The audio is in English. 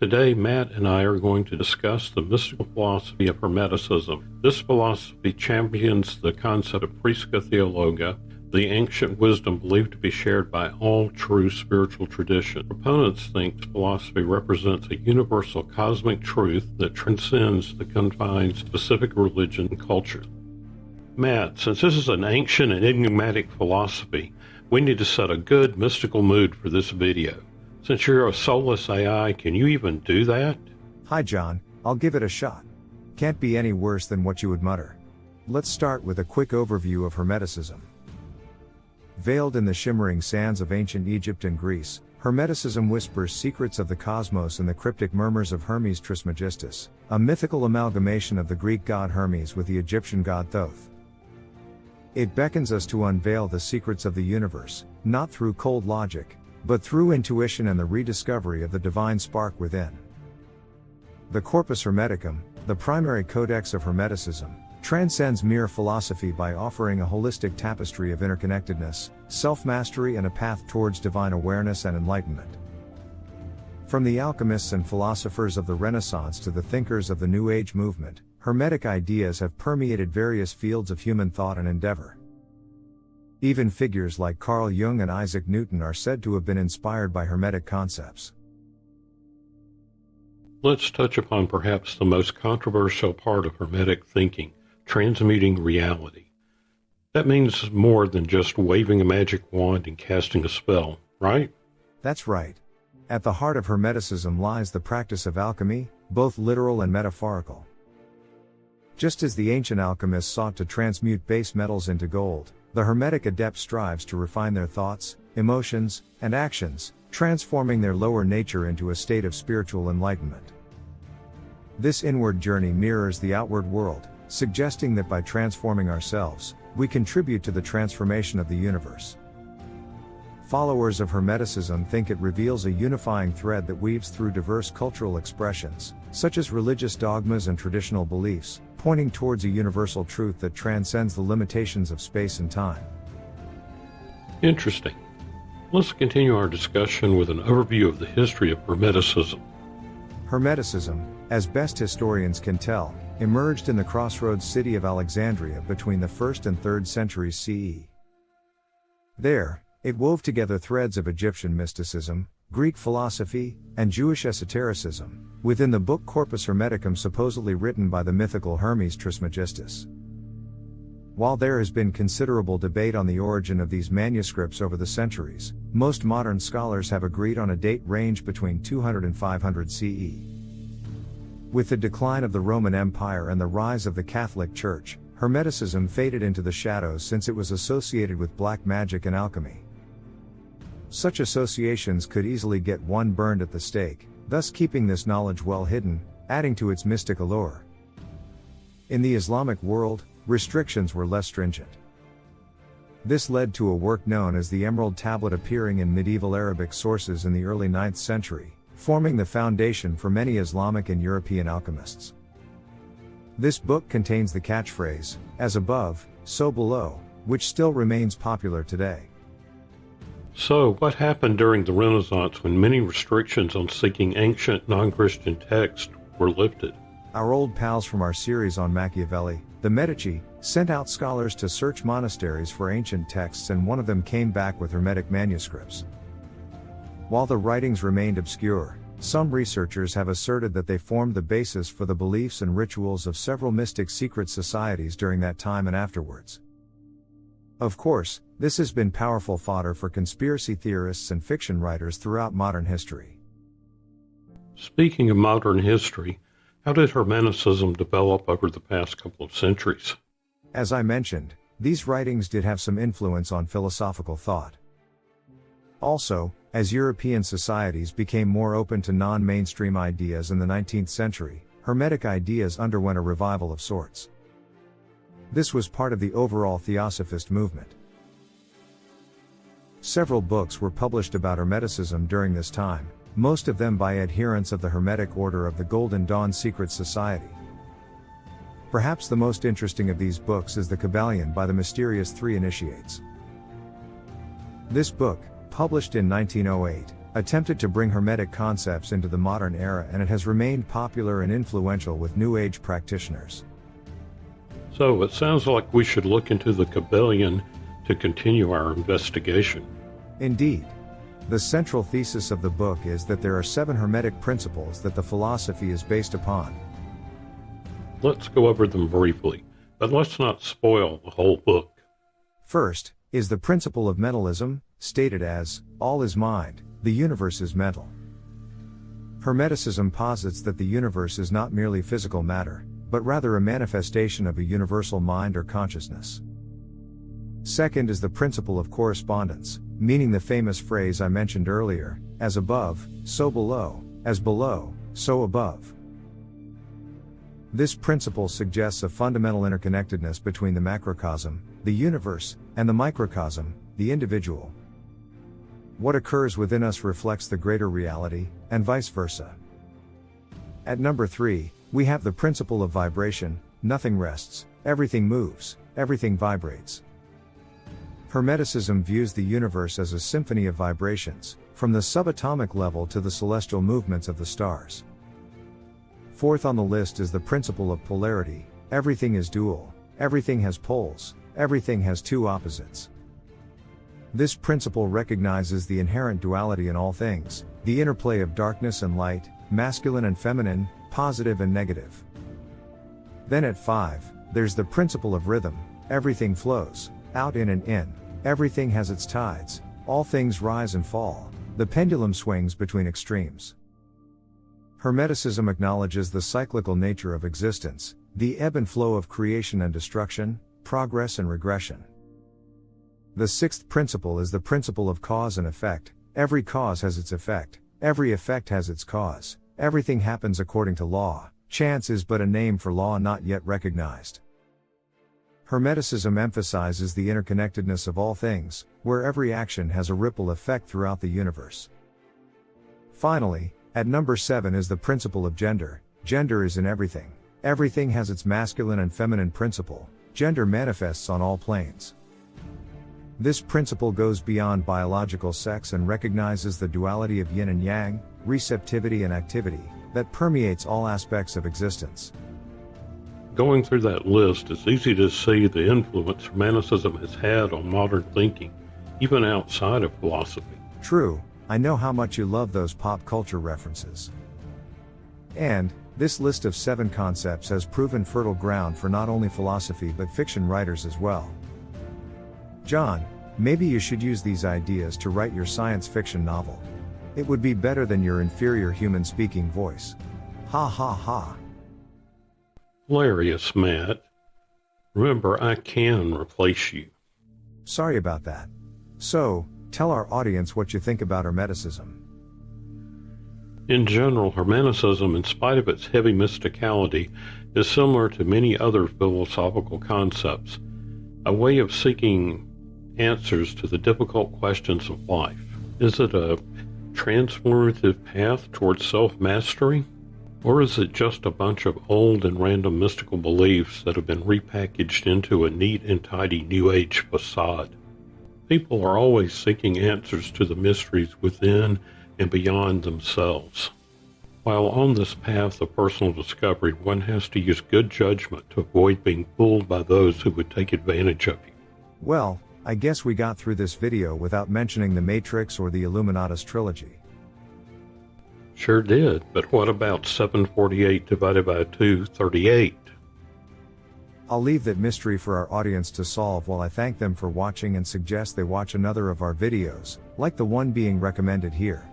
Today, Matt and I are going to discuss the mystical philosophy of Hermeticism. This philosophy champions the concept of Prisca Theologia, the ancient wisdom believed to be shared by all true spiritual traditions. Proponents think this philosophy represents a universal cosmic truth that transcends the confines of specific religion and culture. Matt, since this is an ancient and enigmatic philosophy, we need to set a good mystical mood for this video. Since you're a soulless AI, can you even do that? Hi John, I'll give it a shot. Can't be any worse than what you would mutter. Let's start with a quick overview of Hermeticism. Veiled in the shimmering sands of ancient Egypt and Greece, Hermeticism whispers secrets of the cosmos in the cryptic murmurs of Hermes Trismegistus, a mythical amalgamation of the Greek god Hermes with the Egyptian god Thoth. It beckons us to unveil the secrets of the universe, not through cold logic, but through intuition and the rediscovery of the divine spark within. The Corpus Hermeticum, the primary codex of Hermeticism, transcends mere philosophy by offering a holistic tapestry of interconnectedness, self-mastery and a path towards divine awareness and enlightenment. From the alchemists and philosophers of the Renaissance to the thinkers of the New Age movement, Hermetic ideas have permeated various fields of human thought and endeavor. Even figures like Carl Jung and Isaac Newton are said to have been inspired by Hermetic concepts. Let's touch upon perhaps the most controversial part of Hermetic thinking, transmuting reality. That means more than just waving a magic wand and casting a spell, right? That's right. At the heart of Hermeticism lies the practice of alchemy, both literal and metaphorical. Just as the ancient alchemists sought to transmute base metals into gold, the Hermetic adept strives to refine their thoughts, emotions, and actions, transforming their lower nature into a state of spiritual enlightenment. This inward journey mirrors the outward world, suggesting that by transforming ourselves, we contribute to the transformation of the universe. Followers of Hermeticism think it reveals a unifying thread that weaves through diverse cultural expressions, such as religious dogmas and traditional beliefs, pointing towards a universal truth that transcends the limitations of space and time. Interesting. Let's continue our discussion with an overview of the history of Hermeticism. Hermeticism, as best historians can tell, emerged in the crossroads city of Alexandria between the 1st and 3rd centuries CE. There, it wove together threads of Egyptian mysticism, Greek philosophy, and Jewish esotericism, within the book Corpus Hermeticum supposedly written by the mythical Hermes Trismegistus. While there has been considerable debate on the origin of these manuscripts over the centuries, most modern scholars have agreed on a date range between 200 and 500 CE. With the decline of the Roman Empire and the rise of the Catholic Church, Hermeticism faded into the shadows since it was associated with black magic and alchemy. Such associations could easily get one burned at the stake, thus keeping this knowledge well hidden, adding to its mystic allure. In the Islamic world, restrictions were less stringent. This led to a work known as the Emerald Tablet appearing in medieval Arabic sources in the early 9th century, forming the foundation for many Islamic and European alchemists. This book contains the catchphrase, "as above, so below," which still remains popular today. So, what happened during the Renaissance when many restrictions on seeking ancient non-Christian texts were lifted? Our old pals from our series on Machiavelli, the Medici, sent out scholars to search monasteries for ancient texts, and one of them came back with Hermetic manuscripts. While the writings remained obscure, some researchers have asserted that they formed the basis for the beliefs and rituals of several mystic secret societies during that time and afterwards. Of course, this has been powerful fodder for conspiracy theorists and fiction writers throughout modern history. Speaking of modern history, how did Hermeticism develop over the past couple of centuries? As I mentioned, these writings did have some influence on philosophical thought. Also, as European societies became more open to non-mainstream ideas in the 19th century, Hermetic ideas underwent a revival of sorts. This was part of the overall Theosophist movement. Several books were published about Hermeticism during this time, most of them by adherents of the Hermetic Order of the Golden Dawn Secret Society. Perhaps the most interesting of these books is the Kybalion by the Mysterious Three Initiates. This book, published in 1908, attempted to bring Hermetic concepts into the modern era, and it has remained popular and influential with New Age practitioners. So it sounds like we should look into the Kybalion to continue our investigation. Indeed. The central thesis of the book is that there are 7 Hermetic principles that the philosophy is based upon. Let's go over them briefly, but let's not spoil the whole book. First, is the principle of mentalism, stated as, all is mind, the universe is mental. Hermeticism posits that the universe is not merely physical matter, but rather a manifestation of a universal mind or consciousness. Second is the principle of correspondence, meaning the famous phrase I mentioned earlier, as above, so below, as below, so above. This principle suggests a fundamental interconnectedness between the macrocosm, the universe, and the microcosm, the individual. What occurs within us reflects the greater reality, and vice versa. At number 3, we have the principle of vibration. Nothing rests, everything moves, everything vibrates. Hermeticism views the universe as a symphony of vibrations, from the subatomic level to the celestial movements of the stars. Fourth on the list is the principle of polarity. Everything is dual, everything has poles, everything has 2 opposites. This principle recognizes the inherent duality in all things, the interplay of darkness and light, masculine and feminine, positive and negative. Then at 5, there's the principle of rhythm. Everything flows, out, in and in, everything has its tides, all things rise and fall, the pendulum swings between extremes. Hermeticism acknowledges the cyclical nature of existence, the ebb and flow of creation and destruction, progress and regression. The 6th principle is the principle of cause and effect. Every cause has its effect, every effect has its cause, everything happens according to law, chance is but a name for law not yet recognized. Hermeticism emphasizes the interconnectedness of all things, where every action has a ripple effect throughout the universe. Finally, at number 7 is the principle of gender. Gender is in everything. Everything has its masculine and feminine principle. Gender manifests on all planes. This principle goes beyond biological sex and recognizes the duality of yin and yang, receptivity and activity, that permeates all aspects of existence. Going through that list, it's easy to see the influence Hermeticism has had on modern thinking, even outside of philosophy. True, I know how much you love those pop culture references. And, this list of 7 concepts has proven fertile ground for not only philosophy but fiction writers as well. John, maybe you should use these ideas to write your science fiction novel. It would be better than your inferior human speaking voice. Ha ha ha. Hilarious, Matt. Remember, I can replace you. Sorry about that. So, tell our audience what you think about Hermeticism. In general, Hermeticism, in spite of its heavy mysticality, is similar to many other philosophical concepts, a way of seeking answers to the difficult questions of life. Is it a transformative path towards self-mastery? Or is it just a bunch of old and random mystical beliefs that have been repackaged into a neat and tidy New Age facade? People are always seeking answers to the mysteries within and beyond themselves. While on this path of personal discovery, one has to use good judgment to avoid being fooled by those who would take advantage of you. Well, I guess we got through this video without mentioning the Matrix or the Illuminatus trilogy. Sure did, but what about 748 divided by 238? I'll leave that mystery for our audience to solve while I thank them for watching and suggest they watch another of our videos, like the one being recommended here.